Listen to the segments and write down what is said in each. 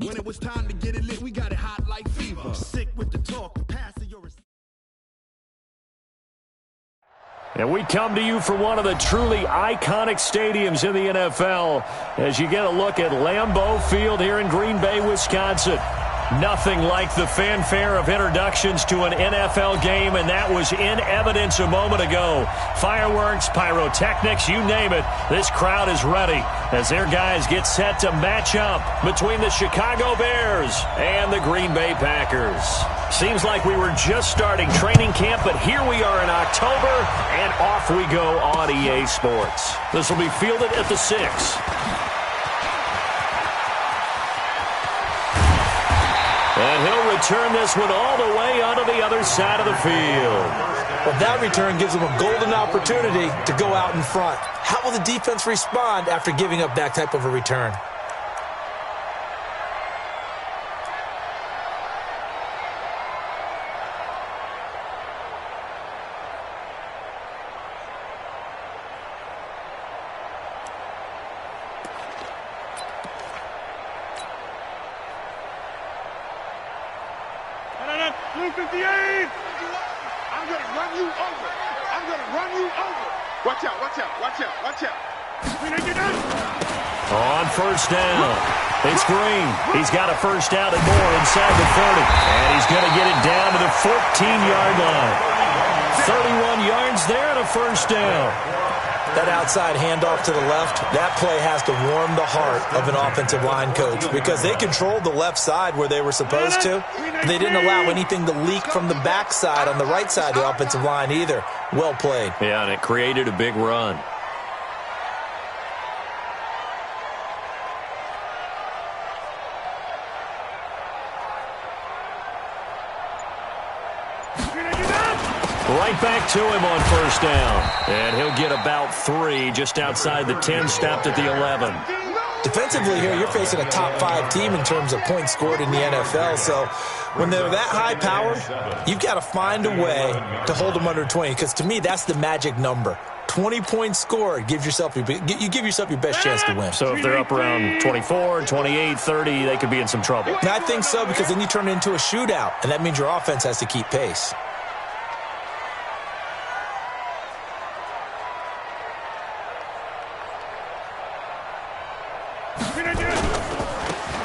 When it was time to get it lit, we got it hot like fever. Sick with the talk, pass it your. And we come to you from one of the truly iconic stadiums in the NFL as you get a look at Lambeau Field here in Green Bay, Wisconsin. Nothing like the fanfare of introductions to an NFL game, and that was in evidence a moment ago. Fireworks, pyrotechnics, you name it. This crowd is ready as their guys get set to match up between the Chicago Bears and the Green Bay Packers. Seems like we were just starting training camp, but here we are in October, and off we go on EA Sports. This will be fielded at the 6. And he'll return this one all the way onto the other side of the field. Well, that return gives them a golden opportunity to go out in front. How will the defense respond after giving up that type of a return? Blue 58! I'm going to run you over. I'm going to run you over. Watch out, watch out, watch out, watch out. On first down, it's Green. He's got a first down and more inside the 30. And he's going to get it down to the 14-yard line. 31 yards there and a first down. That outside handoff to the left, that play has to warm the heart of an offensive line coach because they controlled the left side where they were supposed to. They didn't allow anything to leak from the backside on the right side of the offensive line either. Well played. Yeah, and it created a big run. Right back to him on first down. And he'll get about 3 just outside the 10, stopped at the 11. Defensively here, you're facing a top 5 team in terms of points scored in the NFL. So when they're that high powered, you've got to find a way to hold them under 20. Because to me, that's the magic number. 20 points scored, you give yourself your best chance to win. So if they're up around 24, 28, 30, they could be in some trouble. And I think so, because then you turn it into a shootout, and that means your offense has to keep pace.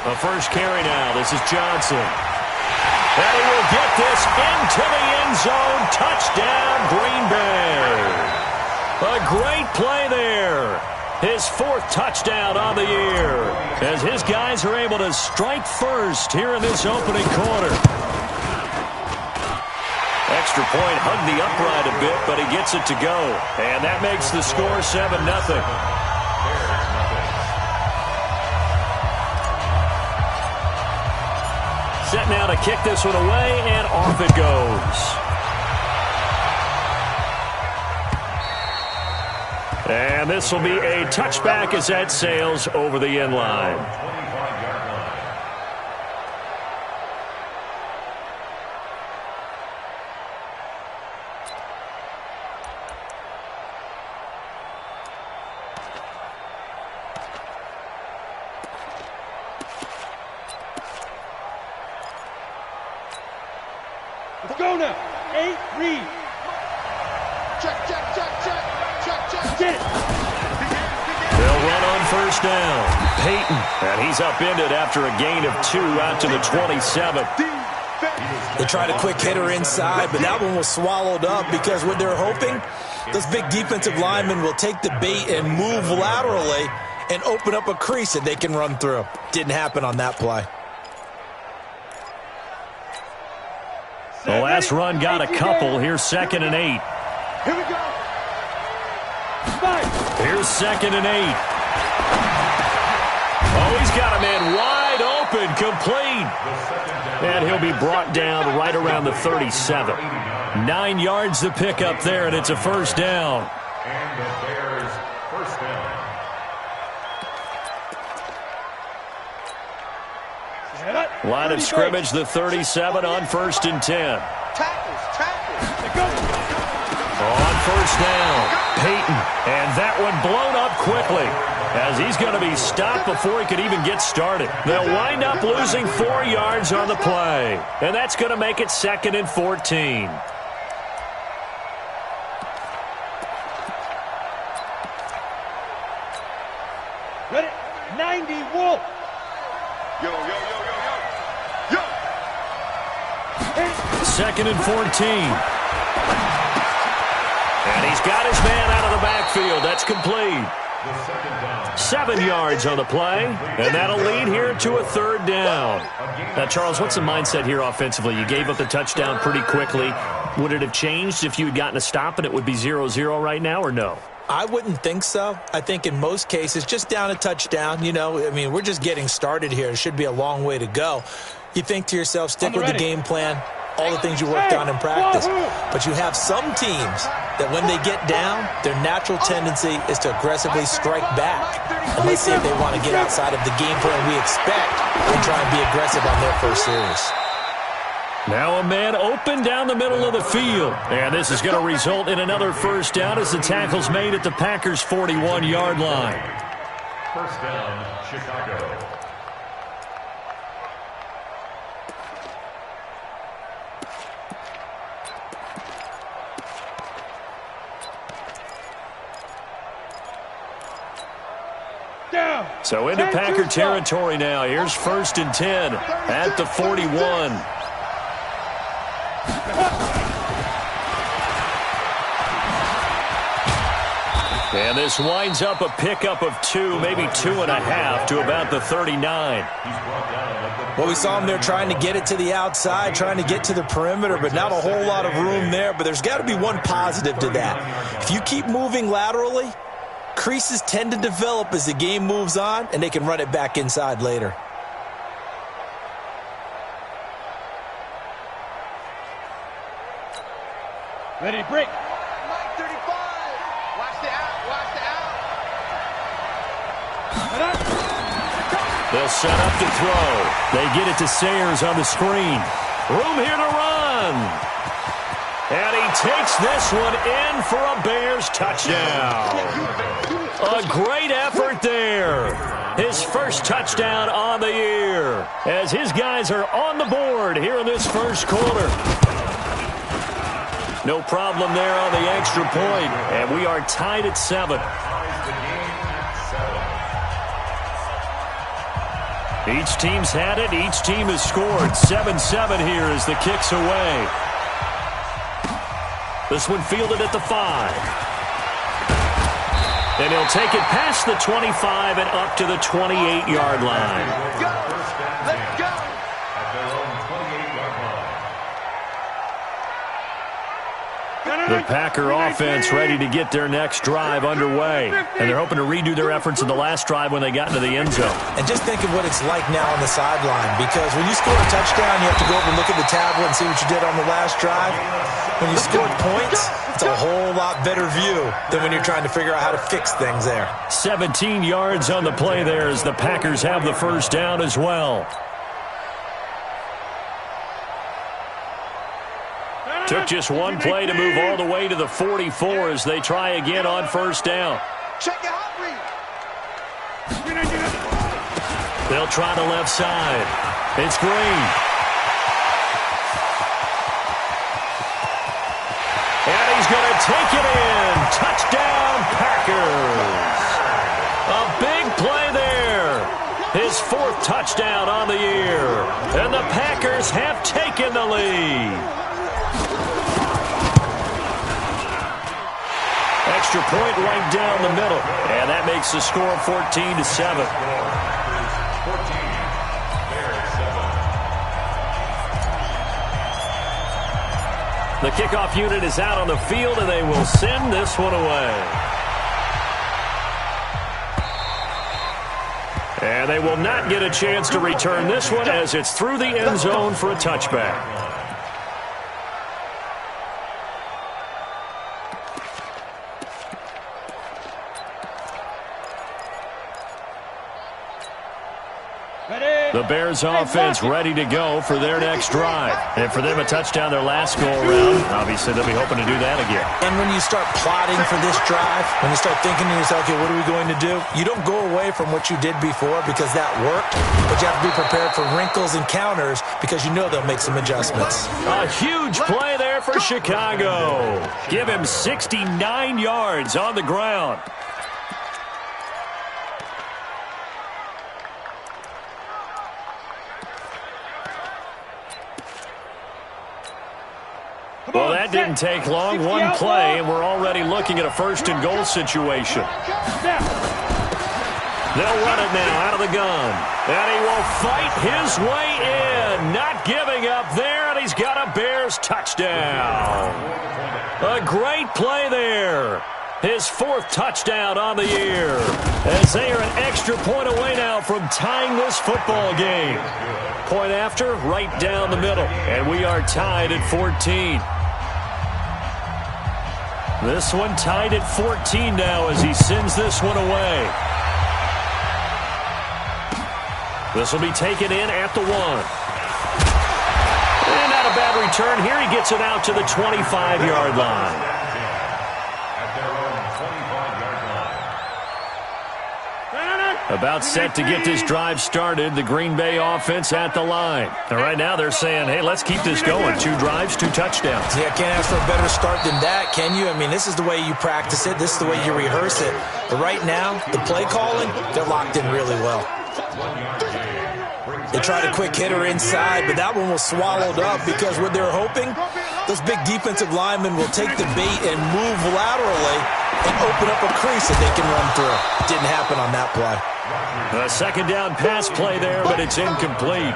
A first carry now. This is Johnson. And he will get this into the end zone. Touchdown, Green Bay. A great play there. His 4th touchdown on the year as his guys are able to strike first here in this opening quarter. Extra point hugged the upright a bit, but he gets it to go. And that makes the score 7-0. Set now to kick this one away, and off it goes. And this will be a touchback as that sails over the end line. Let's go now. 8, read. Check, check, check, check. Check, check, check. They'll run on first down. Peyton, and he's upended after a gain of 2 out to the 27. They tried a quick hitter inside, but that one was swallowed up because what they're hoping, those big defensive linemen will take the bait and move laterally and open up a crease that they can run through. Didn't happen on that play. The last run got a couple. Here's 2nd and 8. Here we go. Here's 2nd and 8. Oh, he's got a man wide open, complete. And he'll be brought down right around the 37. 9 yards to pick up there, and it's a first down. And the Bears first down. Line of scrimmage, the 37 on 1st and 10. On first down, Peyton, and that one blown up quickly. as he's going to be stopped before he could even get started. They'll wind up losing 4 yards on the play, and that's going to make it 2nd and 14. Ready? 90, Wolf. Yo, yo, yo, yo, yo. Yo. 2nd and 14. And he's got his man out of the backfield. That's complete. 7 yards on the play, and that'll lead here to a 3rd down. Now, Charles, what's the mindset here offensively? You gave up the touchdown pretty quickly. Would it have changed if you had gotten a stop and it would be 0-0 right now, or no? I wouldn't think so. I think in most cases, just down a touchdown, we're just getting started here. It should be a long way to go. You think to yourself, stick with the game plan, all the things you worked on in practice. But you have some teams that when they get down, their natural tendency is to aggressively strike back. And let's see if they want to get outside of the game plan we expect and try and be aggressive on their first series. Now a man open down the middle of the field. And this is going to result in another 1st down as the tackle's made at the Packers' 41-yard line. 1st down, Chicago. So into Packer territory now. Here's 1st and 10 at the 41. And this winds up a pickup of 2, maybe 2.5 to about the 39. Well, we saw him there trying to get it to the outside, trying to get to the perimeter, but not a whole lot of room there. But there's got to be one positive to that. If you keep moving laterally, creases tend to develop as the game moves on, and they can run it back inside later. Ready, break. Mike 35. Watch the out. Watch the out. They'll set up to throw. They get it to Sayers on the screen. Room here to run. And he takes this one in for a Bears touchdown. A great effort there. His first touchdown on the year as his guys are on the board here in this 1st quarter. No problem there on the extra point, and we are tied at 7. Each team's had it. Each team has scored. 7-7 here as the kick's away. This one fielded at the 5. And he'll take it past the 25 and up to the 28-yard line. Go. Let's go. At their own 28-yard line. The Packer offense ready to get their next drive underway. And they're hoping to redo their efforts in the last drive when they got into the end zone. And just think of what it's like now on the sideline, because when you score a touchdown, you have to go over and look at the tablet and see what you did on the last drive. When you scored points, it's a whole lot better view than when you're trying to figure out how to fix things there. 17 yards on the play there as the Packers have the 1st down as well. Took just one play to move all the way to the 44 as they try again on 1st down. Check it out, Reed. They'll try the left side. It's Green. And he's going to take it in. Touchdown, Packers. A big play there. His 4th touchdown on the year. And the Packers have taken the lead. Extra point right down the middle. And that makes the score 14-7. The kickoff unit is out on the field, and they will send this one away. And they will not get a chance to return this one as it's through the end zone for a touchback. Ready. The Bears offense ready to go for their next drive. And for them, a touchdown their last go-around. Obviously, they'll be hoping to do that again. And when you start plotting for this drive, when you start thinking to yourself, okay, what are we going to do? You don't go away from what you did before because that worked, but you have to be prepared for wrinkles and counters because you know they'll make some adjustments. A huge play there for Chicago. Give him 69 yards on the ground. Well, that didn't take long. One play, and we're already looking at a first-and-goal situation. They'll run it now out of the gun. And he will fight his way in. Not giving up there, and he's got a Bears touchdown. A great play there. His 4th touchdown on the year. As they are an extra point away now from tying this football game. Point after, right down the middle. And we are tied at 14. This one tied at 14 now as he sends this one away. This will be taken in at the 1. And not a bad return here. He gets it out to the 25-yard line. About set to get this drive started, the Green Bay offense at the line. And right now they're saying, hey, let's keep this going. 2 drives, 2 touchdowns. Yeah, can't ask for a better start than that, can you? I mean, this is the way you practice it. This is the way you rehearse it. But right now, the play calling, they're locked in really well. They tried a quick hitter inside, but that one was swallowed up because what they're hoping, those big defensive linemen will take the bait and move laterally and open up a crease that they can run through. Didn't happen on that play. A second down pass play there, but it's incomplete.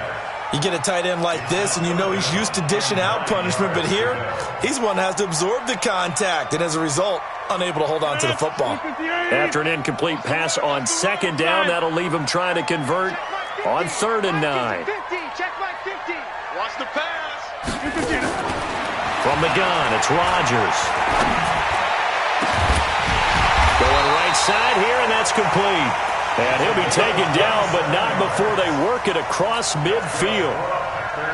You get a tight end like this, and you know he's used to dishing out punishment, but here, he's one that has to absorb the contact, and as a result, unable to hold on to the football. After an incomplete pass on second down, that'll leave him trying to convert on 3rd and 9. 50, check my 50. Watch the pass. From the gun, it's Rodgers. Going right side here, and that's complete. And he'll be taken down, but not before they work it across midfield.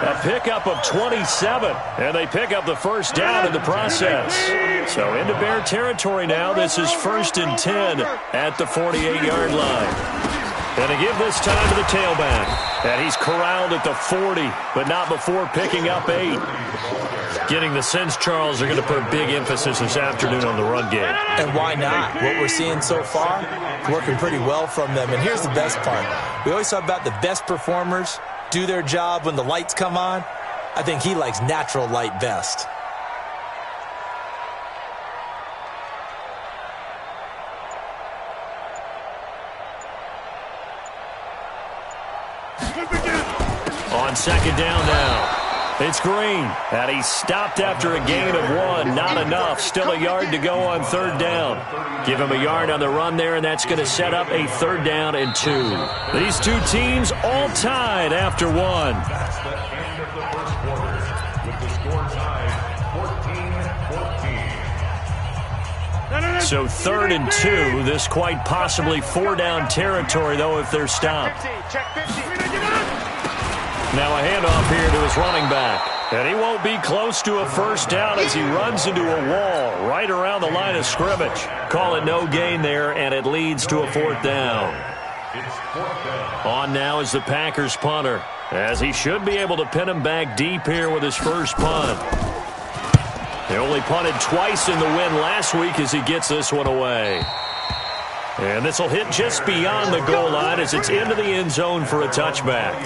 A pickup of 27, and they pick up the first down in the process. So into Bear territory now. This is 1st and 10 at the 48-yard line. And they give this time to the tailback. And he's corralled at the 40, but not before picking up 8. Getting the sense, Charles, they're going to put a big emphasis this afternoon on the run game. And why not? What we're seeing so far, working pretty well from them. And here's the best part. We always talk about the best performers do their job when the lights come on. I think he likes natural light best. On second down now. It's Green, and he's stopped after a gain of 1. Not enough. Still a yard to go on 3rd down. Give him a yard on the run there, and that's going to set up a 3rd down and 2. These two teams all tied after 1. That's the end of the first quarter, with the score tied 14-14. So 3rd and 2. This quite possibly 4-down territory, though, if they're stopped. Check 50. Now a handoff here to his running back. And he won't be close to a first down as he runs into a wall right around the line of scrimmage. Call it no gain there, and it leads to a 4th down. It's 4th down. On now is the Packers punter, as he should be able to pin him back deep here with his first punt. They only punted twice in the win last week as he gets this one away. And this will hit just beyond the goal line as it's into the end zone for a touchback.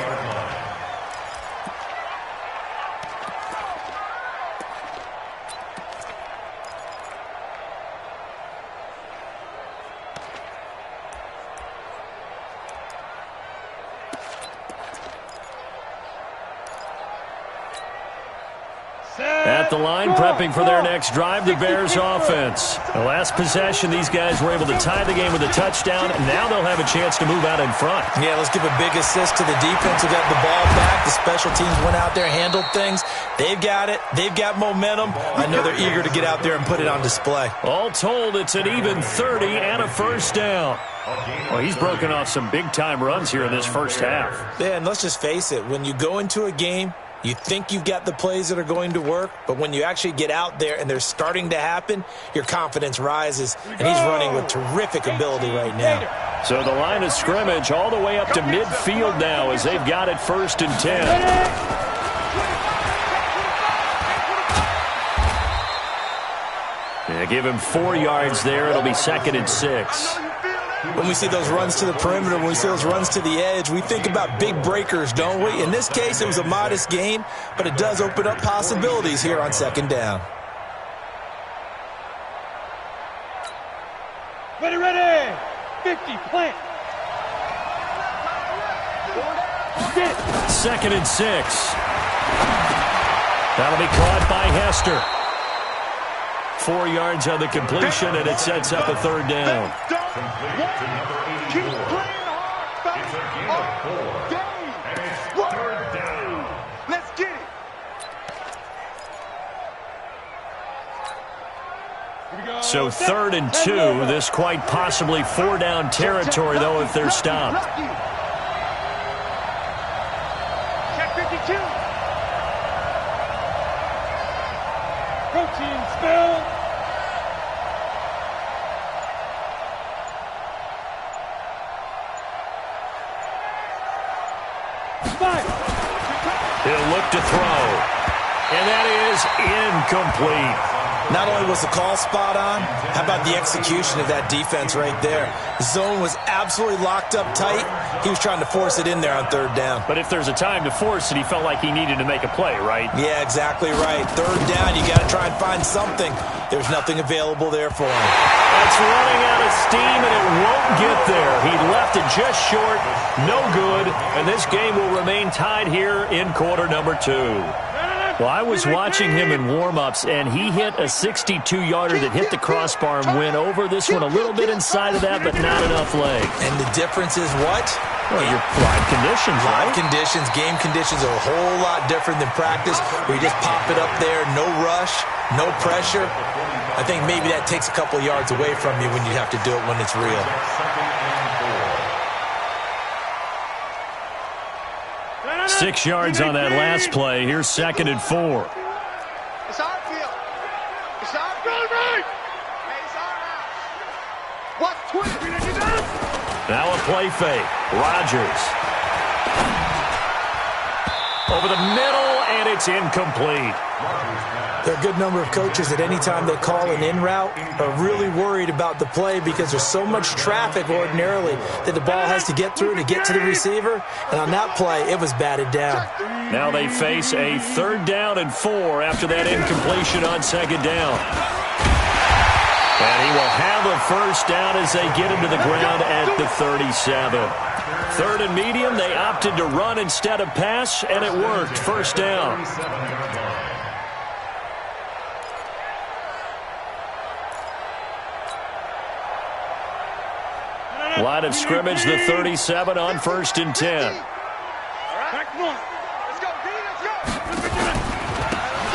At the line, prepping for their next drive, the Bears offense. The last possession, these guys were able to tie the game with a touchdown, and now they'll have a chance to move out in front. Yeah, let's give a big assist to the defense who got the ball back. The special teams went out there, handled things. They've got it. They've got momentum. I know they're eager to get out there and put it on display. All told, it's an even 30 and a first down. Well, he's broken off some big-time runs here in this first half. Yeah, and let's just face it. When you go into a game, you think you've got the plays that are going to work, but when you actually get out there and they're starting to happen, your confidence rises, and he's running with terrific ability right now. So the line of scrimmage all the way up to midfield now as they've got it 1st and 10. Yeah, give him 4 yards there. It'll be 2nd and 6. When we see those runs to the perimeter, when we see those runs to the edge, we think about big breakers, don't we? In this case, it was a modest gain, but it does open up possibilities here on 2nd down. Ready. 50, plant. 2nd and 6. That'll be caught by Hester. 4 yards on the completion, and it sets up a 3rd down. Keep playing hard. It's a gain of 4. And it's 3rd down. Let's get it. So 3rd and 2. This quite possibly 4-down territory, though, if they're stopped. Check 52. Protein spill. He'll look to throw. And that is incomplete. Not only was the call spot on, how about the execution of that defense right there? The zone was absolutely locked up tight. He was trying to force it in there on 3rd down. But if there's a time to force it, he felt like he needed to make a play, right? Yeah, exactly right. 3rd down, you got to try and find something. There's nothing available there for him. It's running out of steam, and it won't get there. He left it just short, no good, and this game will remain tied here in quarter number 2. Well, I was watching him in warm-ups, and he hit a 62-yarder that hit the crossbar and went over. This one a little bit inside of that, but not enough leg. And the difference is what? Well, your live conditions, right? Live conditions, game conditions are a whole lot different than practice, where you just pop it up there, no rush, no pressure. I think maybe that takes a couple of yards away from you when you have to do it when it's real. 6 yards on that last play. Here's 2nd and 4. It's our field. It's our field. Hey, it's our house. What's 20? Now a play fake. Rodgers. Over the middle, and it's incomplete. There are a good number of coaches at any time they call an in route are really worried about the play because there's so much traffic ordinarily that the ball has to get through to get to the receiver. And on that play, it was batted down. Now they face a 3rd down and 4 after that incompletion on 2nd down. And he will have a 1st down as they get him to the ground at the 37. 3rd and medium, they opted to run instead of pass, and it worked. 1st down. Line of scrimmage, the 37 on 1st and 10.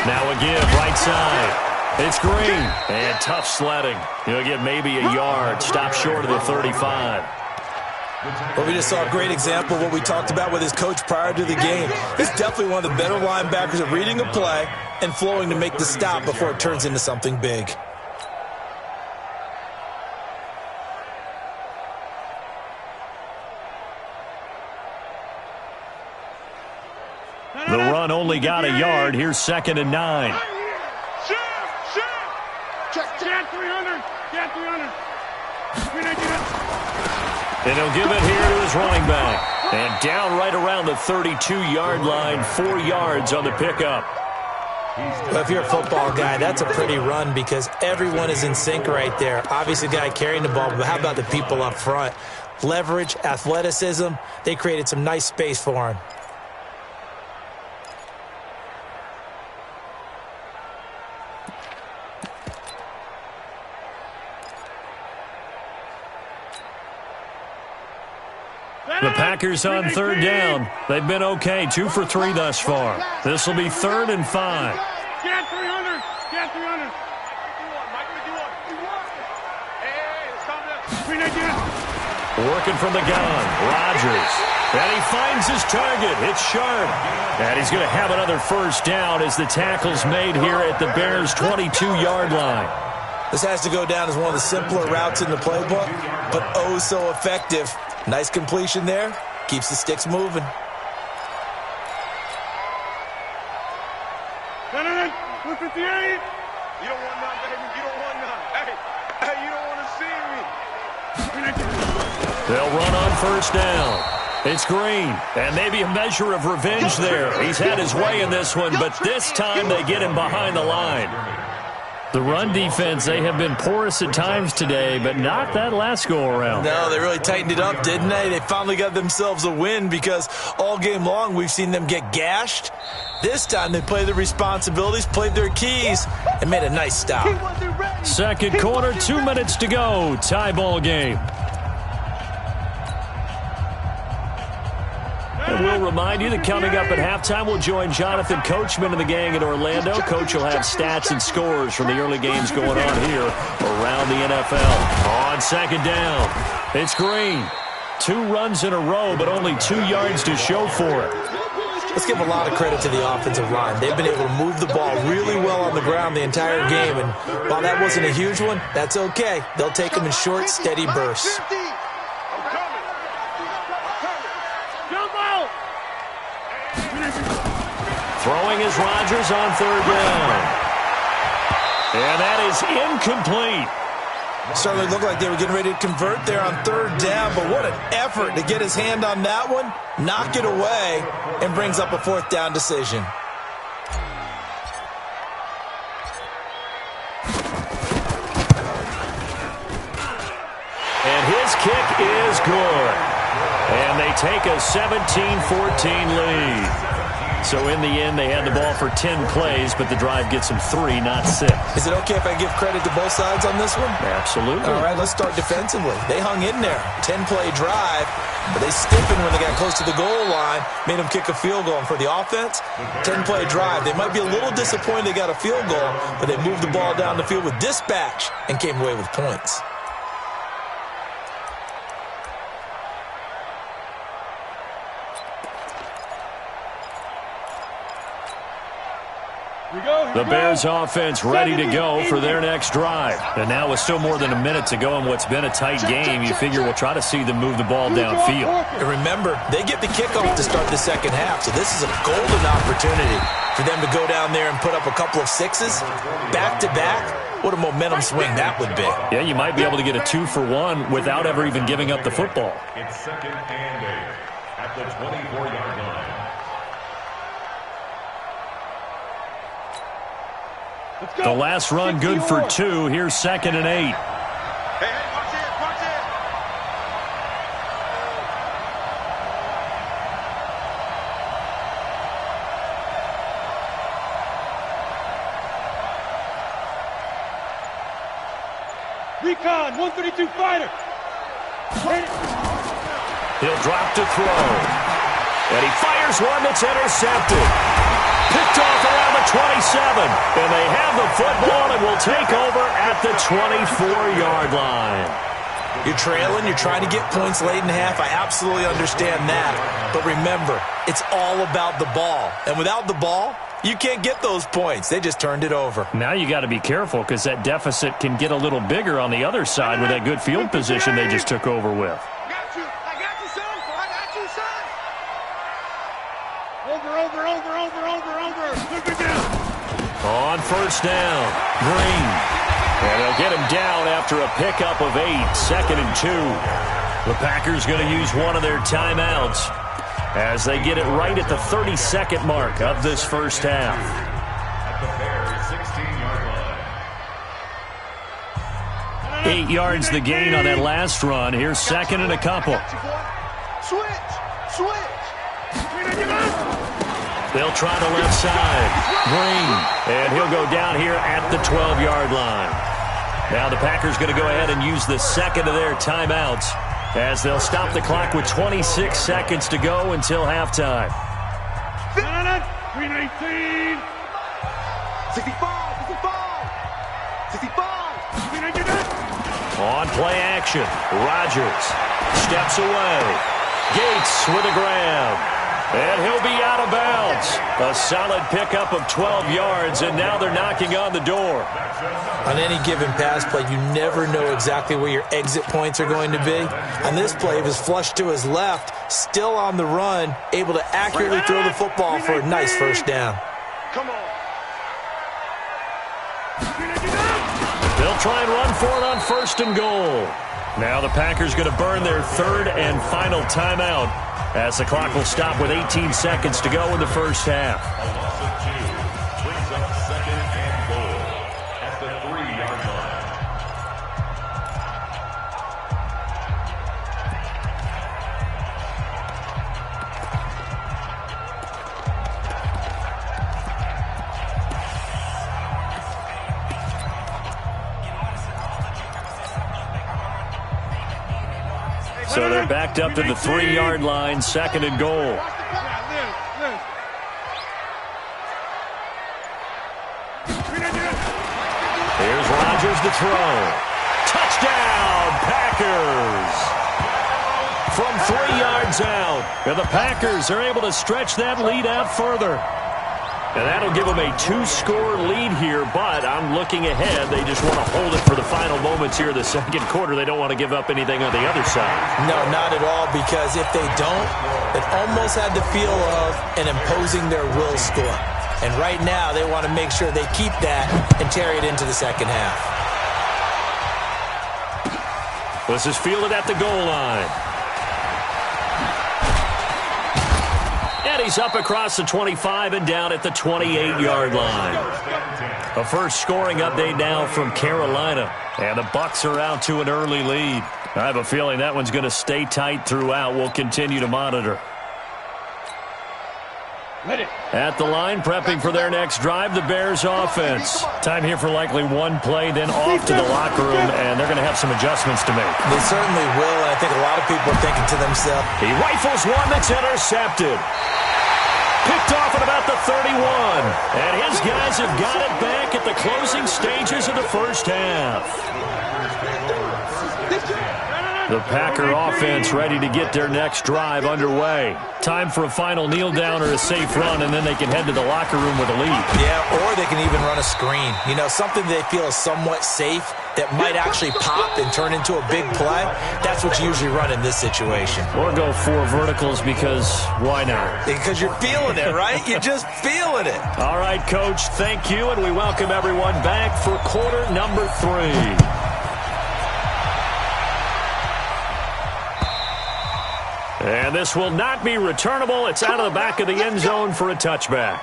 Now again, right side. It's Green. And tough sledding. He'll get maybe a yard. Stop short of the 35. Well, we just saw a great example of what we talked about with his coach prior to the game. He's definitely one of the better linebackers at reading a play and flowing to make the stop before it turns into something big. The run only got a yard. Here's 2nd and 9. Get 300. Get 300. And he'll give it here to his running back. And down right around the 32-yard line, 4 yards on the pickup. Well, if you're a football guy, that's a pretty run because everyone is in sync right there. Obviously, the guy carrying the ball, but how about the people up front? Leverage, athleticism, they created some nice space for him. The Packers on 3rd down. They've been okay, 2 for 3 thus far. This will be 3rd and 5. Get 300. Get 300. Working from the gun, Rodgers. And he finds his target. It's sharp. And he's going to have another first down as the tackle's made here at the Bears' 22-yard line. This has to go down as one of the simpler routes in the playbook, but oh so effective. Nice completion there. Keeps the sticks moving. No, 258. You don't want none, baby. You don't want none. Hey, you don't want to see me. They'll run on first down. It's Green, and maybe a measure of revenge there. He's had his way in this one, but this time they get him behind the line. The run defense, they have been porous at times today, but not that last go-around. No, they really tightened it up, didn't they? They finally got themselves a win because all game long we've seen them get gashed. This time they played their responsibilities, played their keys, and made a nice stop. Second quarter, 2 minutes to go. Tie ball game. And we'll remind you that coming up at halftime, we'll join Jonathan Coachman and the gang in Orlando. Coach will have stats and scores from the early games going on here around the NFL. On second down, it's Green. 2 runs in a row, but only 2 yards to show for it. Let's give a lot of credit to the offensive line. They've been able to move the ball really well on the ground the entire game, and while that wasn't a huge one, that's okay. They'll take them in short, steady bursts. Throwing is Rodgers on third down. And that is incomplete. Certainly looked like they were getting ready to convert there on third down, but what an effort to get his hand on that one, knock it away, and brings up a fourth down decision. And his kick is good. And they take a 17-14 lead. So in the end, they had the ball for 10 plays, but the drive gets them 3, not 6. Is it okay if I give credit to both sides on this one? Absolutely. All right, let's start defensively. They hung in there. 10-play drive, but they stiffened when they got close to the goal line, made them kick a field goal. And for the offense, 10-play drive. They might be a little disappointed they got a field goal, but they moved the ball down the field with dispatch and came away with points. The Bears offense ready to go for their next drive. And now with still more than a minute to go in what's been a tight game, you figure we'll try to see them move the ball downfield. And remember, they get the kickoff to start the second half, so this is a golden opportunity for them to go down there and put up a couple of sixes back-to-back. What a momentum swing that would be. Yeah, you might be able to get a 2-for-1 without ever even giving up the football. It's second and 8 at the 24-yard line. The last run good for 2. Here's second and 8. Hey, watch it, watch it. Recon, 132 fighter. He'll drop to throw. And he fires one that's intercepted. Picked off around the 27. And they have the football and will take over at the 24-yard line. You're trailing, you're trying to get points late in half. I absolutely understand that. But remember, it's all about the ball. And without the ball, you can't get those points. They just turned it over. Now you got to be careful because that deficit can get a little bigger on the other side with that good field position they just took over with. I got you, son. I got you, son. Over. Look it down. On first down, Green. And they'll get him down after a pickup of 8, second and 2. The Packers going to use one of their timeouts as they get it right at the 32nd mark of this first half. At the Bears' 16-yard line. 8 yards the gain on that last run. Here's second and a couple. Switch. They'll try the left side. Green. And he'll go down here at the 12-yard line. Now the Packers going to go ahead and use the second of their timeouts as they'll stop the clock with 26 seconds to go until halftime. 319. 65. On play action, Rodgers steps away. Gates with a grab. And he'll be out of bounds. A solid pickup of 12 yards, and now they're knocking on the door. On any given pass play, you never know exactly where your exit points are going to be. On this play, he was flushed to his left, still on the run, able to accurately throw the football for a nice first down. Come on. They'll try and run for it on 1st and goal. Now the Packers going to burn their 3rd and final timeout, as the clock will stop with 18 seconds to go in the first half. Brings up 2nd and goal at the 3-yard line. So they're backed up to the 3-yard line, 2nd and goal. Here's Rodgers to throw. Touchdown, Packers! From 3 yards out, and the Packers are able to stretch that lead out further. And that'll give them a 2-score lead here, but I'm looking ahead. They just want to hold it for the final moments here in the 2nd quarter. They don't want to give up anything on the other side. No, not at all, because if they don't, it almost had the feel of an imposing their will score. And right now, they want to make sure they keep that and carry it into the 2nd half. This is fielded at the goal line. And he's up across the 25 and down at the 28-yard line. A first scoring update now from Carolina. And the Bucs are out to an early lead. I have a feeling that one's going to stay tight throughout. We'll continue to monitor. At the line, prepping for their next drive, the Bears offense. Time here for likely one play, then off to the locker room, and they're going to have some adjustments to make. They certainly will, and I think a lot of people are thinking to themselves, he rifles one that's intercepted. Picked off at about the 31. And his guys have got it back at the closing stages of the first half. The Packer offense ready to get their next drive underway. Time for a final kneel down or a safe run, and then they can head to the locker room with a lead. Yeah, or they can even run a screen. You know, something they feel is somewhat safe that might actually pop and turn into a big play. That's what you usually run in this situation. Or go 4 verticals, because why not? Because you're feeling it, right? You're just feeling it. All right, Coach, thank you, and we welcome everyone back for quarter number 3. And this will not be returnable. It's out of the back of the end zone for a touchback.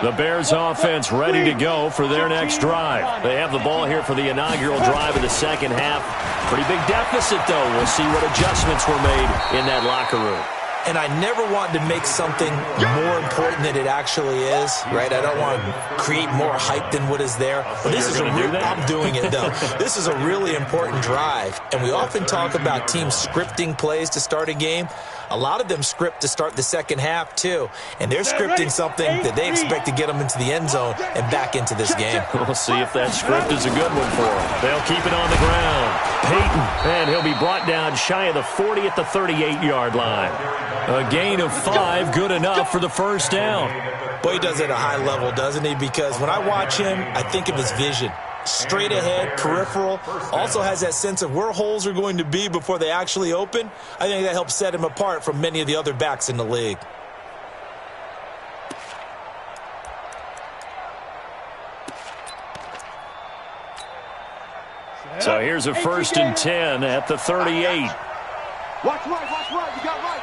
The Bears offense ready to go for their next drive. They have the ball here for the inaugural drive of the second half. Pretty big deficit, though. We'll see what adjustments were made in that locker room. And I never want to make something more important than it actually is, right? I don't want to create more hype than what is there. But this is I'm doing it, though. This is a really important drive. And we often talk about teams scripting plays to start a game. A lot of them script to start the second half, too. And they're scripting something that they expect to get them into the end zone and back into this game. We'll see if that script is a good one for them. They'll keep it on the ground. Peyton, and he'll be brought down shy of the 40 at the 38-yard line. A gain of 5, good enough for the first down. Boy, he does it at a high level, doesn't he? Because when I watch him, I think of his vision. Straight ahead, peripheral, also has that sense of where holes are going to be before they actually open. I think that helps set him apart from many of the other backs in the league. So here's a 1st and 10 at the 38. Watch right, you got right.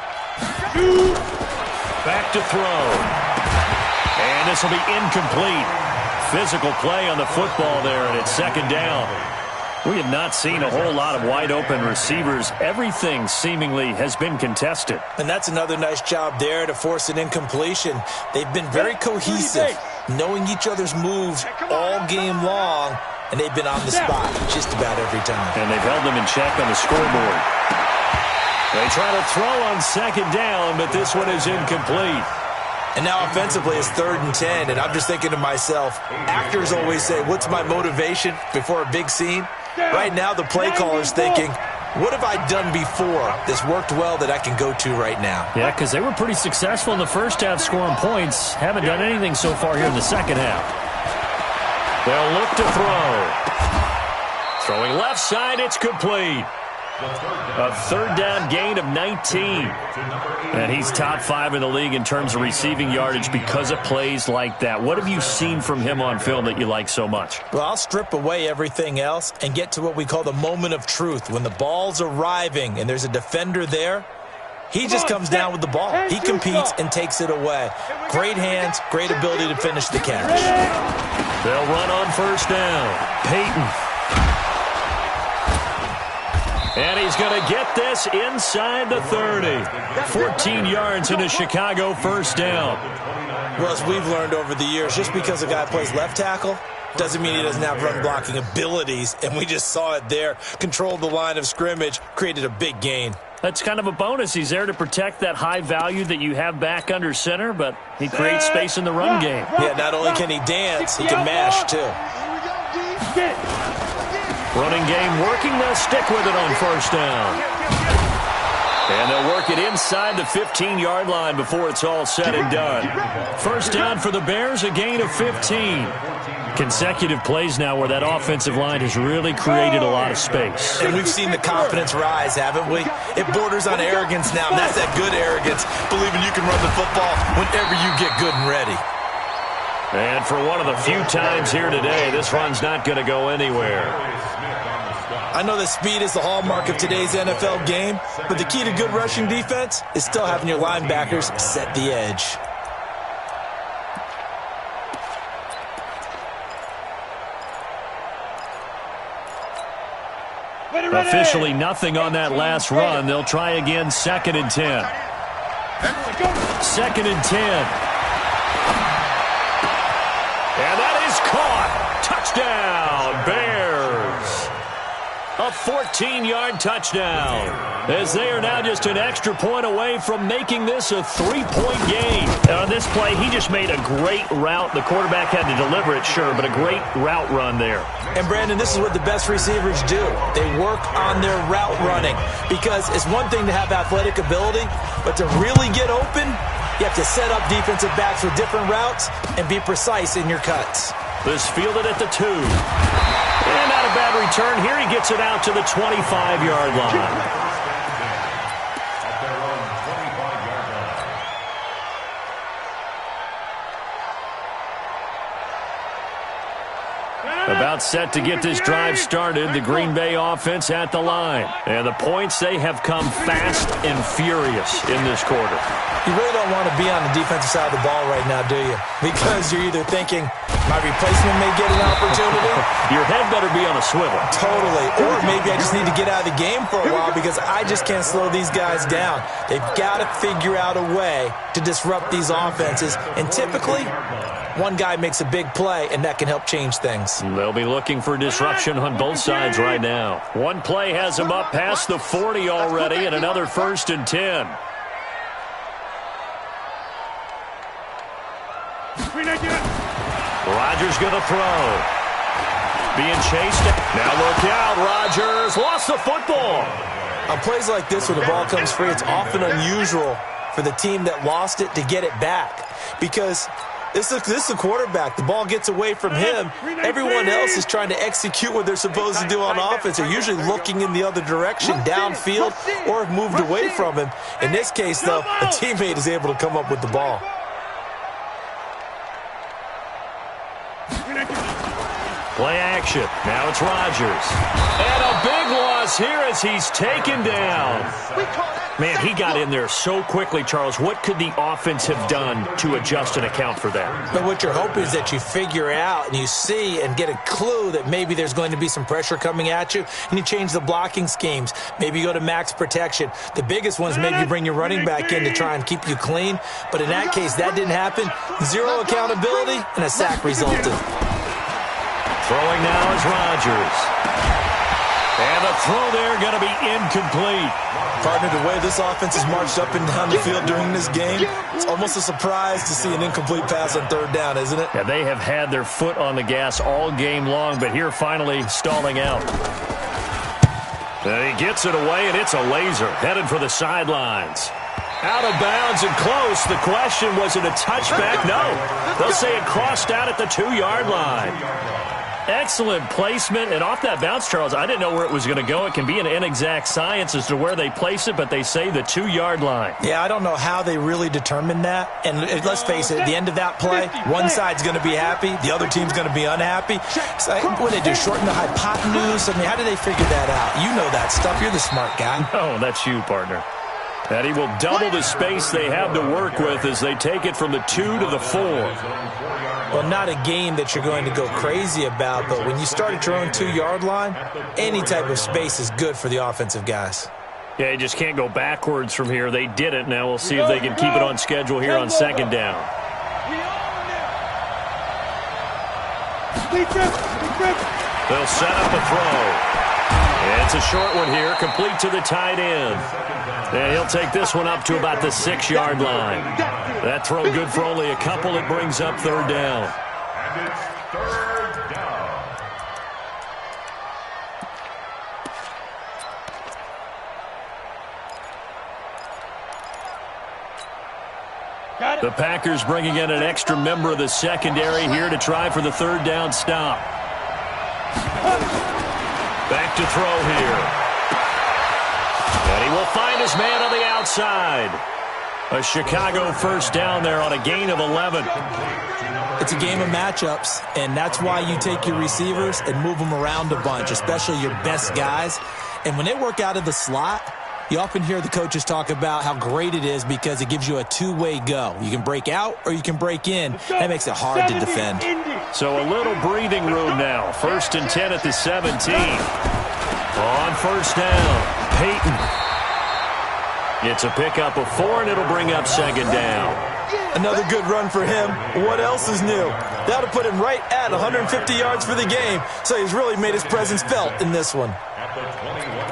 Back to throw. And this will be incomplete. Physical play on the football there, and it's second down. We have not seen a whole lot of wide-open receivers. Everything seemingly has been contested. And that's another nice job there to force an incompletion. They've been very cohesive, knowing each other's moves all game long, and they've been on the spot just about every time. And they've held them in check on the scoreboard. They try to throw on second down, but this one is incomplete. And now offensively it's 3rd and 10, and I'm just thinking to myself, actors always say, what's my motivation before a big scene? Right now the play caller's thinking, what have I done before that's worked well that I can go to right now? Yeah, because they were pretty successful in the first half scoring points. Haven't done anything so far here in the second half. They'll look to throw. Throwing left side, it's complete. A 3rd down gain of 19. And he's top 5 in the league in terms of receiving yardage because of plays like that. What have you seen from him on film that you like so much? Well, I'll strip away everything else and get to what we call the moment of truth. When the ball's arriving and there's a defender there, he just comes down with the ball. He competes and takes it away. Great hands, great ability to finish the catch. They'll run on 1st down. Peyton. And he's going to get this inside the 30. 14 yards in a Chicago 1st down. Well, as we've learned over the years, just because a guy plays left tackle doesn't mean he doesn't have run-blocking abilities. And we just saw it there. Controlled the line of scrimmage, created a big gain. That's kind of a bonus. He's there to protect that high value that you have back under center, but he creates space in the run game. Yeah, not only can he dance, he can mash, too. Running game working. They'll stick with it on 1st down. And they'll work it inside the 15-yard line before it's all said and done. 1st down for the Bears, a gain of 15. Consecutive plays now where that offensive line has really created a lot of space. And we've seen the confidence rise, haven't we? It borders on arrogance now, and that's that good arrogance, believing you can run the football whenever you get good and ready. And for one of the few times here today, this run's not going to go anywhere. I know that speed is the hallmark of today's NFL game, but the key to good rushing defense is still having your linebackers set the edge. Officially nothing on that last run. They'll try again 2nd and 10. 2nd and 10. And that is caught. Touchdown, Bears. A 14-yard touchdown. As they are now just an extra point away from making this a 3-point game. On this play, he just made a great route. The quarterback had to deliver it, sure, but a great route run there. And, Brandon, this is what the best receivers do. They work on their route running because it's one thing to have athletic ability, but to really get open, you have to set up defensive backs with different routes and be precise in your cuts. This fielded at the 2. And not a bad return. Here he gets it out to the 25-yard line. About set to get this drive started. The Green Bay offense at the line. And the points, they have come fast and furious in this quarter. You really don't want to be on the defensive side of the ball right now, do you? Because you're either thinking, my replacement may get an opportunity. Your head better be on a swivel. Totally. Or maybe I just need to get out of the game for a while because I just can't slow these guys down. They've got to figure out a way to disrupt these offenses. And typically, one guy makes a big play, and that can help change things. They'll be looking for disruption on both sides right now. One play has them up past the 40 already, and another 1st and 10. Rodgers going to throw. Being chased. Now look out. Rodgers lost the football. On plays like this where the ball comes free, it's often unusual for the team that lost it to get it back because this is a quarterback. The ball gets away from him. Everyone else is trying to execute what they're supposed to do on offense. They're usually looking in the other direction, downfield, or have moved away from him. In this case, though, a teammate is able to come up with the ball. Play action. Now it's Rodgers. And a big loss here as he's taken down. Man, he got in there so quickly, Charles. What could the offense have done to adjust and account for that? But what you're hoping is that you figure out and you see and get a clue that maybe there's going to be some pressure coming at you, and you change the blocking schemes. Maybe you go to max protection. The biggest one is maybe you bring your running back in to try and keep you clean. But in that case, that didn't happen. Zero accountability, and a sack resulted. Throwing now is Rodgers. And the throw there going to be incomplete. Partner, the way this offense has marched up and down the field during this game, it's almost a surprise to see an incomplete pass on third down, isn't it? Yeah, they have had their foot on the gas all game long, but here finally stalling out. And he gets it away, and it's a laser headed for the sidelines. Out of bounds and close. The question, was it a touchback? No. They'll say it crossed out at the 2-yard line. Excellent placement, and off that bounce, Charles, I didn't know where it was going to go. It can be an inexact science as to where they place it, but they say the 2-yard line. Yeah, I don't know how they really determined that. And let's face it, at the end of that play, one side's going to be happy, the other team's going to be unhappy. So what did they do, shorten the hypotenuse? I mean, how did they figure that out? You know that stuff. You're the smart guy. No, that's you, partner. And he will double the space they have to work with as they take it from the 2 to the 4. Well, not a game that you're going to go crazy about, but when you start at your own 2-yard line, any type of space is good for the offensive guys. Yeah, you just can't go backwards from here. They did it. Now we'll see if they can keep it on schedule here on second down. They'll set up a throw. It's a short one here, complete to the tight end. And he'll take this one up to about the 6-yard line. That throw good for only a couple. It brings up third down. And it's third down. The Packers bringing in an extra member of the secondary here to try for the third down stop. Back to throw here. And he will find his man on the outside. A Chicago first down there on a gain of 11. It's a game of matchups, and that's why you take your receivers and move them around a bunch, especially your best guys. And when they work out of the slot, you often hear the coaches talk about how great it is because it gives you a two-way go. You can break out or you can break in. That makes it hard to defend. So a little breathing room now. 1st and 10 at the 17. On first down, Peyton. It's a pickup of 4, and it'll bring up second down. Another good run for him. What else is new? That'll put him right at 150 yards for the game, so he's really made his presence felt in this one. At the 21-yard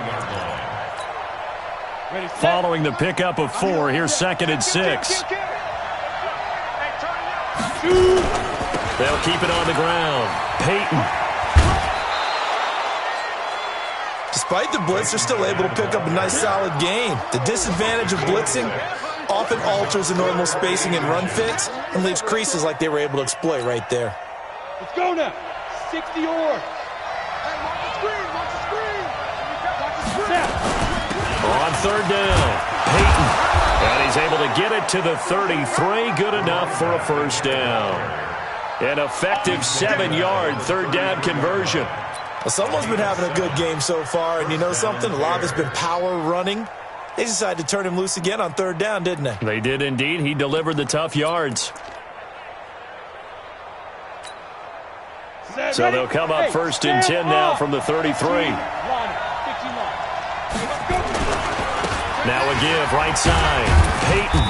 line. Following the pickup of 4, here's 2nd and 6. They'll keep it on the ground. Peyton. Despite the blitz, they're still able to pick up a nice, solid gain. The disadvantage of blitzing often alters the normal spacing and run fits and leaves creases like they were able to exploit right there. Let's go now. 60 or. On third down, Peyton. And he's able to get it to the 33. Good enough for a first down. An effective 7-yard third down conversion. Well, someone's been having a good game so far, and you know something? A lot of it's been power running. They decided to turn him loose again on third down, didn't they? They did indeed. He delivered the tough yards. So they'll come up 1st and 10 now from the 33. Now a give, right side. Peyton.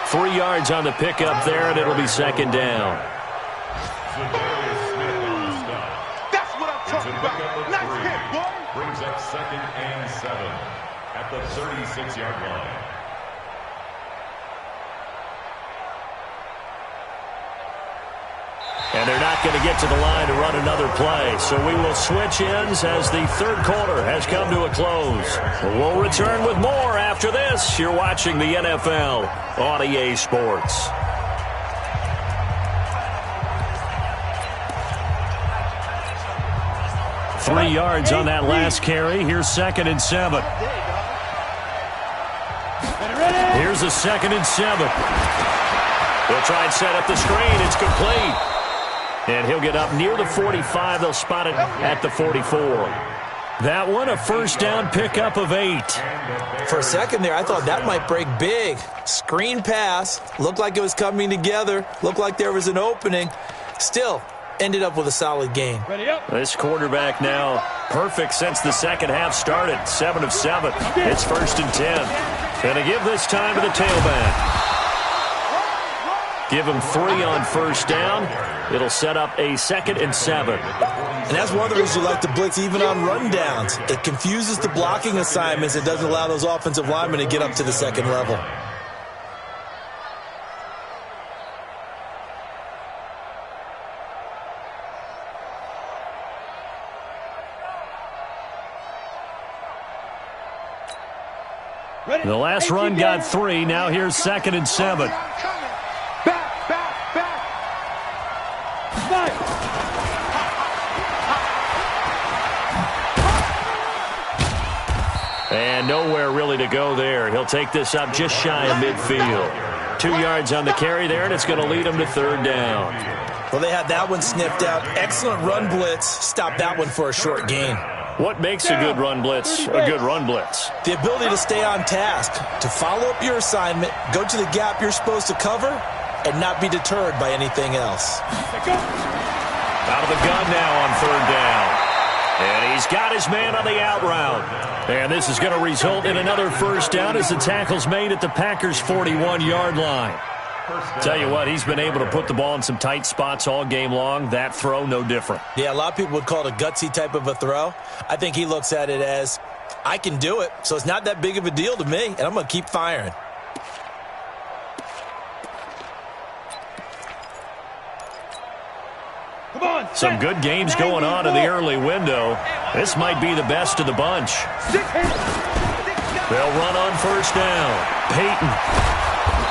3 yards on the pickup there, and it'll be second down. That's what I'm talking about. Nice hit, boy. Brings up 2nd and 7 at the 36-yard line. And they're not going to get to the line to run another play. So we will switch ends as the third quarter has come to a close. We'll return with more after this. You're watching the NFL on EA Sports. Three yards on that last carry. Here's 2nd and 7. Here's a 2nd and 7. They'll try and set up the screen. It's complete. And he'll get up near the 45. They'll spot it at the 44. That one, a first down pickup of 8. For a second there, I thought that might break big. Screen pass. Looked like it was coming together. Looked like there was an opening. Still, ended up with a solid gain. This quarterback now perfect since the second half started. 7 of 7. It's 1st and 10. Going to give this time to the tailback. Give him 3 on first down. It'll set up a 2nd and 7. And that's one of the reasons you like to blitz even on rundowns. It confuses the blocking assignments. It doesn't allow those offensive linemen to get up to the second level. The last run got 3. Now here's 2nd and 7. Back. Fight. And nowhere really to go there. He'll take this up just shy of midfield. 2 yards on the carry there, and it's going to lead him to 3rd down. Well, they had that one sniffed out. Excellent run blitz. Stop that one for a short gain. What makes a good run blitz a good run blitz? The ability to stay on task, to follow up your assignment, go to the gap you're supposed to cover, and not be deterred by anything else. Out of the gun now on 3rd down. And he's got his man on the out route. And this is going to result in another 1st down as the tackle's made at the Packers' 41-yard line. Tell you what, he's been able to put the ball in some tight spots all game long. That throw, no different. Yeah, a lot of people would call it a gutsy type of a throw. I think he looks at it as, I can do it, so it's not that big of a deal to me, and I'm going to keep firing. Come on. Some good games going on in the early window. This might be the best of the bunch. They'll run on 1st down. Peyton.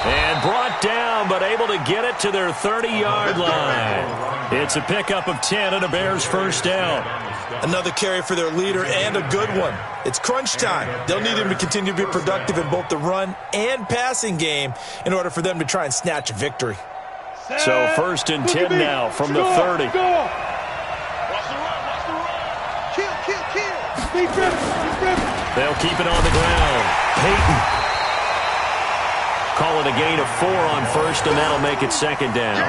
And brought down, but able to get it to their 30-yard line. It's a pickup of 10 and a Bears 1st down. Another carry for their leader and a good one. It's crunch time. They'll need him to continue to be productive in both the run and passing game in order for them to try and snatch a victory. So 1st and 10 now from the 30. Watch the run. Kill. They'll keep it on the ground. Peyton. Call it a gain of 4 on 1st, and that'll make it 2nd down.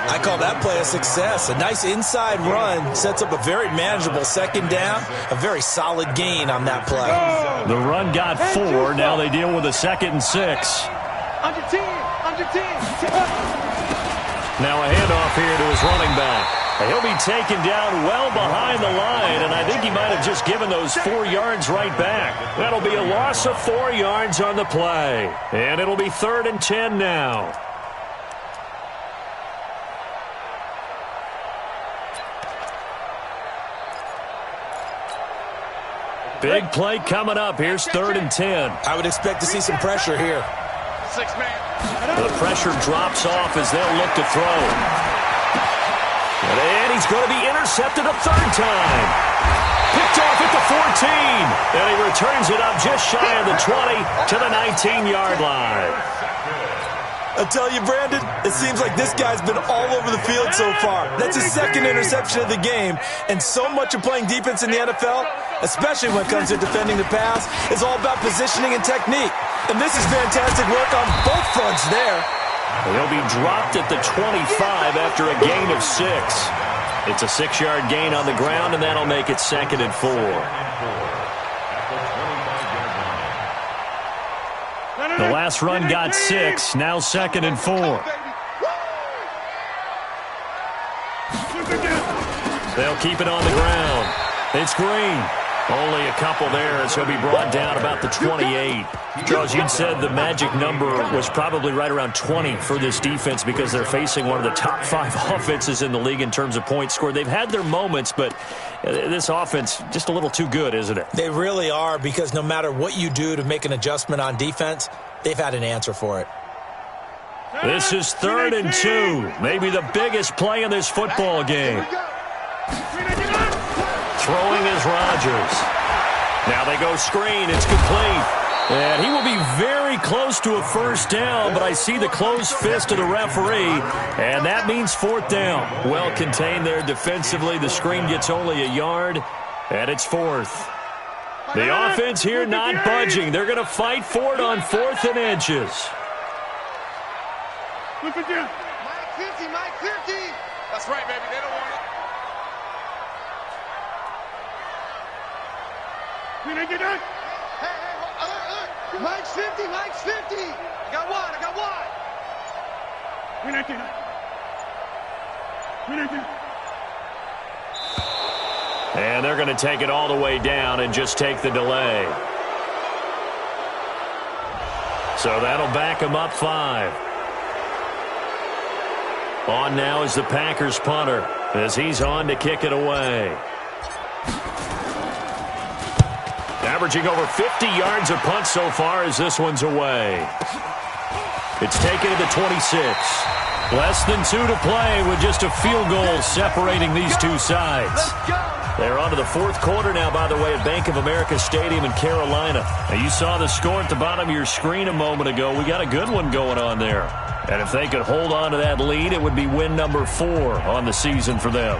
I call that play a success. A nice inside run sets up a very manageable 2nd down. A very solid gain on that play. The run got 4. Now they deal with a 2nd and 6. Under 10. Now a handoff here to his running back. He'll be taken down well behind the line, and I think he might have just given those 4 yards right back. That'll be a loss of 4 yards on the play, and it'll be 3rd and 10 now. Big play coming up. Here's 3rd and 10. I would expect to see some pressure here. 6-man. The pressure drops off as they'll look to throw. And he's going to be intercepted a 3rd time. Picked off at the 14. And he returns it up just shy of the 20 to the 19-yard line. I tell you, Brandon, it seems like this guy's been all over the field so far. That's his 2nd interception of the game. And so much of playing defense in the NFL, especially when it comes to defending the pass, is all about positioning and technique. And this is fantastic work on both fronts there. He'll be dropped at the 25 after a gain of 6. It's a 6-yard gain on the ground, and that'll make it 2nd and 4. The last run got 6, now 2nd and 4. They'll keep it on the ground. It's Green. Only a couple there as he'll be brought down about the 28. Charles, you'd said the magic number was probably right around 20 for this defense because they're facing one of the top 5 offenses in the league in terms of points scored. They've had their moments, but this offense just a little too good, isn't it? They really are, because no matter what you do to make an adjustment on defense, they've had an answer for it. This is 3rd and 2. Maybe the biggest play in this football game. Throwing is Rodgers. Now they go screen. It's complete. And he will be very close to a 1st down, but I see the closed fist of the referee, and that means 4th down. Well contained there defensively. The screen gets only a yard, and it's 4th. The offense here not budging. They're going to fight for it on 4th and inches. Mike 50. That's right, baby. They don't want it. Hey, alert. Mike's 50. I got one. And they're going to take it all the way down and just take the delay. So that'll back them up 5. On now is the Packers punter as he's on to kick it away. Averaging over 50 yards a punt so far as this one's away. It's taken to the 26. Less than 2 to play with just a field goal separating these two sides. They're on to the fourth quarter now, by the way, at Bank of America Stadium in Carolina. Now, you saw the score at the bottom of your screen a moment ago. We got a good one going on there. And if they could hold on to that lead, it would be win number 4 on the season for them.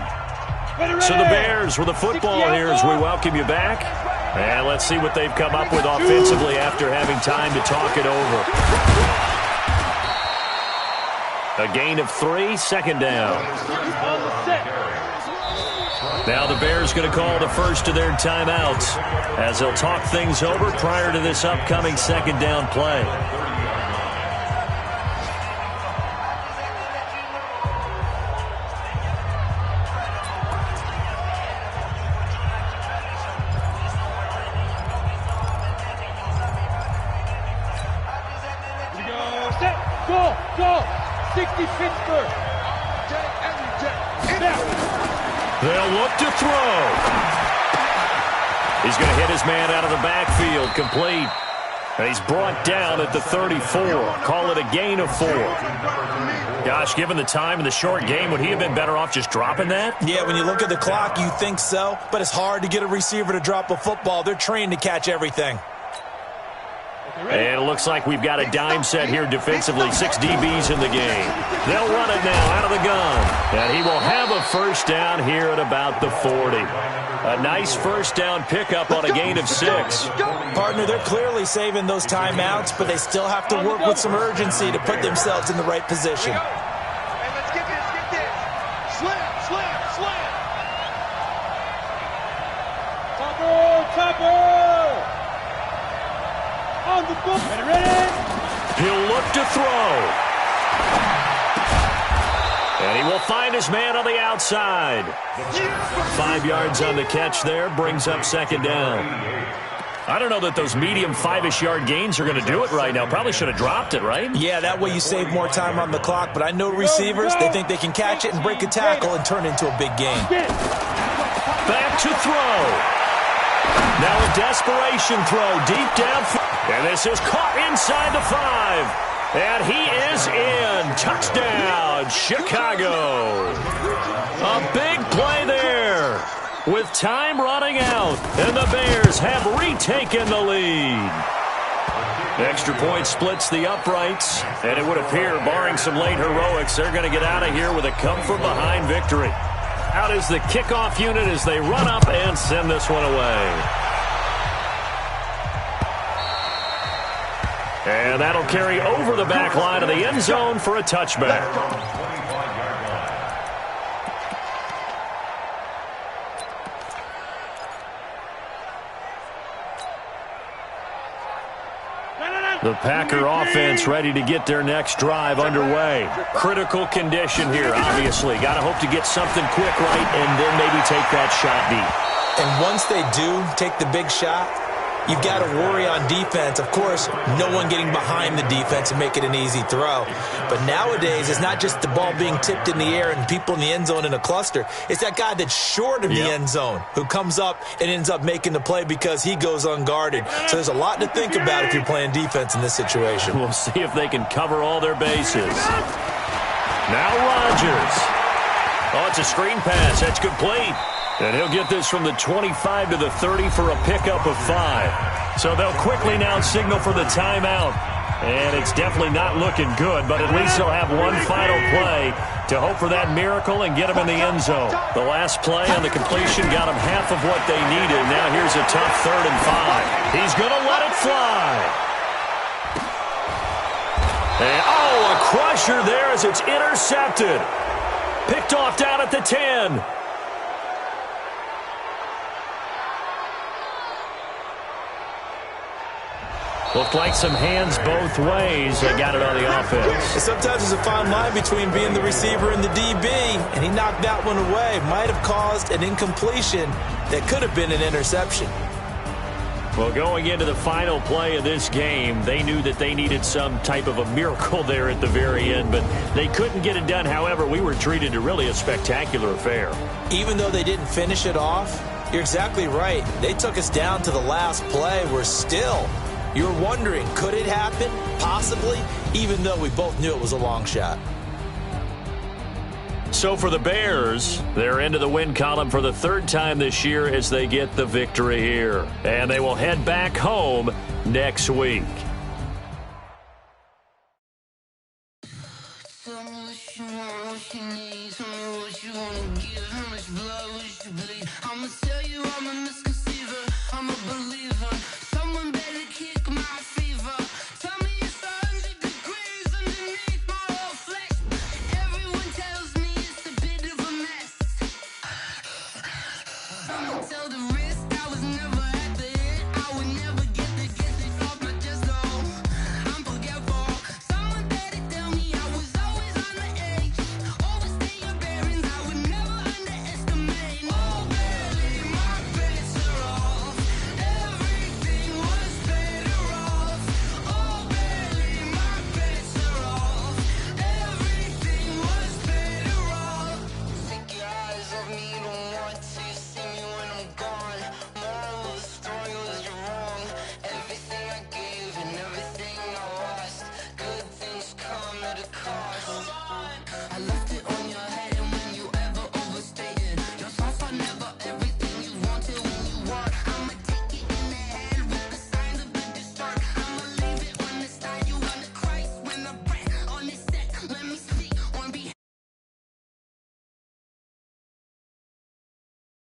So the Bears with the football here as we welcome you back. And let's see what they've come up with offensively after having time to talk it over. A gain of 3, second down. Now the Bears going to call the first of their timeouts as they'll talk things over prior to this upcoming second down play. Go! 60 Pittsburgh. They'll look to throw. He's going to hit his man out of the backfield, complete. And he's brought down at the 34. Call it a gain of 4. Gosh, given the time in the short game, would he have been better off just dropping that? Yeah, when you look at the clock, you think so. But it's hard to get a receiver to drop a football. They're trained to catch everything. And it looks like we've got a dime set here defensively. 6 DBs in the game. They'll run it now out of the gun. And he will have a first down here at about the 40. A nice first down pickup on a gain of 6. Partner, they're clearly saving those timeouts, but they still have to work with some urgency to put themselves in the right position. Let's get this. Slam. Chopper! On the book. Ready? He'll look to throw. And he will find his man on the outside. 5 yards on the catch there. Brings up second down. I don't know that those medium 5-ish yard gains are going to do it right now. Probably should have dropped it, right? Yeah, that way you save more time on the clock. But I know receivers, they think they can catch it and break a tackle and turn into a big gain. Back to throw. Now a desperation throw deep down. And this is caught inside the 5. And he is in. Touchdown, Chicago. A big play there with time running out. And the Bears have retaken the lead. Extra point splits the uprights. And it would appear, barring some late heroics, they're going to get out of here with a come-from-behind victory. Out is the kickoff unit as they run up and send this one away. And that'll carry over the back line of the end zone for a touchback. The Packer offense ready to get their next drive underway. Critical condition here, obviously. Got to hope to get something quick right and then maybe take that shot deep. And once they do take the big shot, you've got to worry on defense. Of course, no one getting behind the defense and make it an easy throw. But nowadays, it's not just the ball being tipped in the air and people in the end zone in a cluster. It's that guy that's short of the end zone who comes up and ends up making the play because he goes unguarded. So there's a lot to think about if you're playing defense in this situation. We'll see if they can cover all their bases. Now Rodgers. Oh, it's a screen pass. That's complete. And he'll get this from the 25 to the 30 for a pickup of 5. So they'll quickly now signal for the timeout. And it's definitely not looking good, but at least they'll have one final play to hope for that miracle and get them in the end zone. The last play on the completion got them half of what they needed. Now here's a tough 3rd and 5. He's going to let it fly. And, a crusher there as it's intercepted. Picked off down at the 10. Looked like some hands both ways. They got it on the offense. Sometimes there's a fine line between being the receiver and the DB, and he knocked that one away. Might have caused an incompletion that could have been an interception. Well, going into the final play of this game, they knew that they needed some type of a miracle there at the very end, but they couldn't get it done. However, we were treated to really a spectacular affair. Even though they didn't finish it off, you're exactly right. They took us down to the last play. We're still, you're wondering, could it happen? Possibly, even though we both knew it was a long shot. So for the Bears, they're into the win column for the third time this year as they get the victory here. And they will head back home next week. Tell the risk I was never